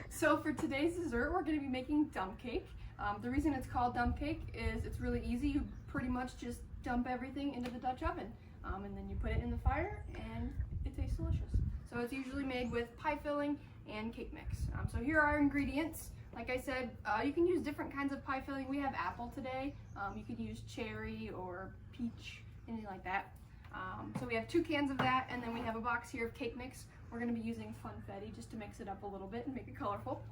So for today's dessert, we're going to be making dump cake. The reason it's called dump cake is it's really easy. You pretty much just dump everything into the Dutch oven, and then you put it in the fire, and it tastes delicious. So it's usually made with pie filling and cake mix. So here are our ingredients. Like I said, you can use different kinds of pie filling. We have apple today. You could use cherry or peach, anything like that. So we have 2 cans of that, and then we have a box here of cake mix. We're going to be using funfetti just to mix it up a little bit and make it colorful.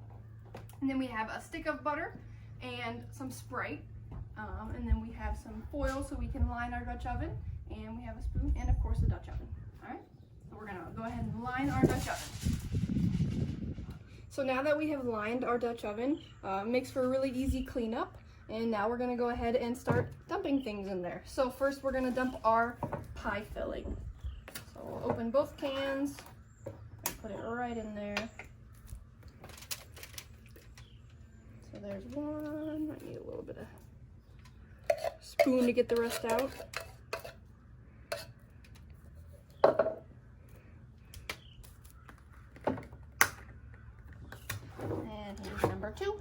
And then we have a stick of butter and some Sprite. And then we have some foil so we can line our Dutch oven. And we have a spoon and, of course, a Dutch oven. All right, so we're going to go ahead and line our Dutch oven. So now that we have lined our Dutch oven, makes for a really easy cleanup. And now we're going to go ahead and start dumping things in there. So first we're going to dump our pie filling. So we'll open both cans and put it right in there. So there's one. I need a little bit of spoon to get the rest out. And here's number 2.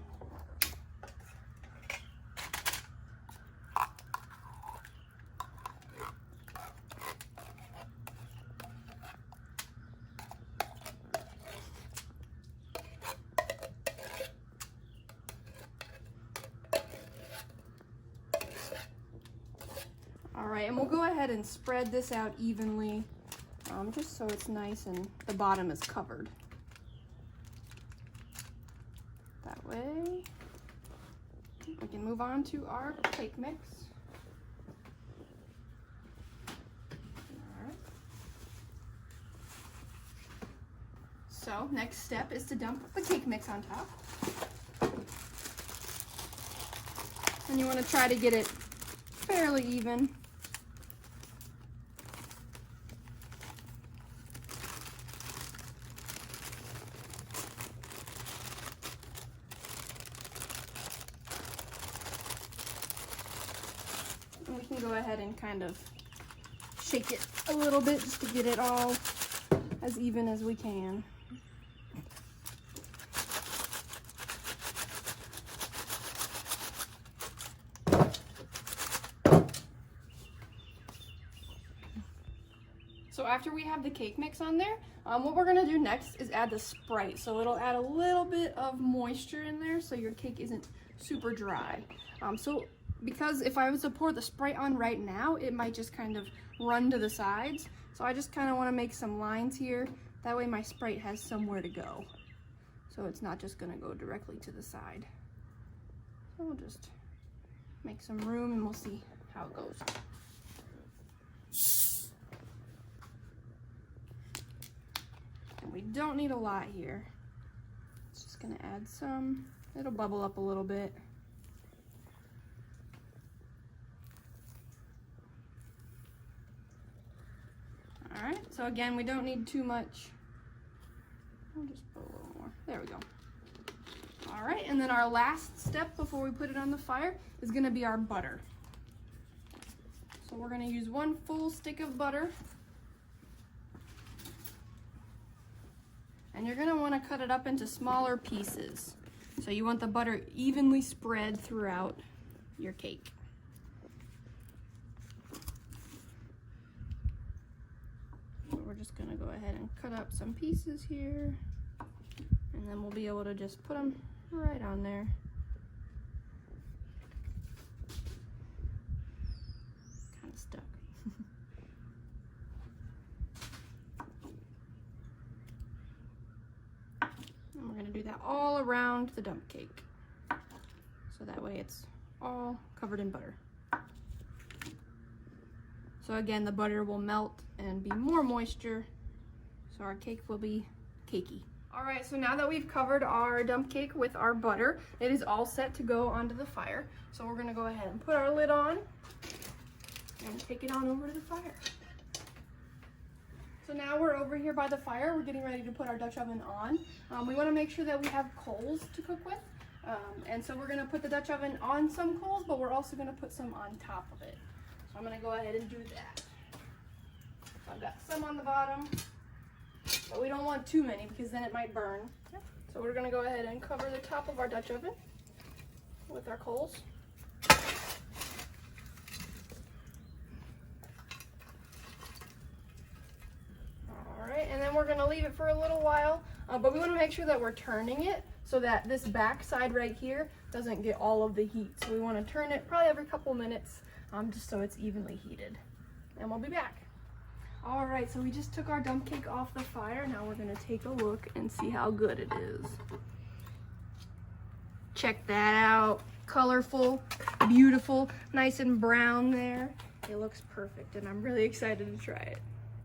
All right, and we'll go ahead and spread this out evenly, just so it's nice and the bottom is covered. That way, we can move on to our cake mix. All right. So, next step is to dump the cake mix on top. And you want to try to get it fairly even. And we can go ahead and kind of shake it a little bit just to get it all as even as we can. So after we have the cake mix on there, what we're gonna do next is add the Sprite. So it'll add a little bit of moisture in there so your cake isn't super dry. Because if I was to pour the Sprite on right now, it might just kind of run to the sides. So I just kind of want to make some lines here. That way my Sprite has somewhere to go. So it's not just gonna go directly to the side. So we'll just make some room and we'll see how it goes. We don't need a lot here. It's just gonna add some. It'll bubble up a little bit. All right, so again, we don't need too much. I'll just put a little more. There we go. All right, and then our last step before we put it on the fire is gonna be our butter. So we're gonna use 1 full stick of butter. And you're gonna wanna cut it up into smaller pieces. So you want the butter evenly spread throughout your cake. So we're just gonna go ahead and cut up some pieces here. And then we'll be able to just put them right on there. Kind of stuck. And we're gonna do that all around the dump cake. So that way it's all covered in butter. So again, the butter will melt and be more moisture, so our cake will be cakey. All right, so now that we've covered our dump cake with our butter, it is all set to go onto the fire. So we're gonna go ahead and put our lid on and take it on over to the fire. So now we're over here by the fire. We're getting ready to put our Dutch oven on. We wanna make sure that we have coals to cook with. And so we're gonna put the Dutch oven on some coals, but we're also gonna put some on top of it. So I'm gonna go ahead and do that. So I've got some on the bottom, but we don't want too many because then it might burn. So we're gonna go ahead and cover the top of our Dutch oven with our coals. Alright, and then we're gonna leave it for a little while, but we wanna make sure that we're turning it so that this back side right here doesn't get all of the heat. So we wanna turn it probably every couple minutes, just so it's evenly heated. And we'll be back. All right, so we just took our dump cake off the fire. Now we're gonna take a look and see how good it is. Check that out. Colorful, beautiful, nice and brown there. It looks perfect and I'm really excited to try it.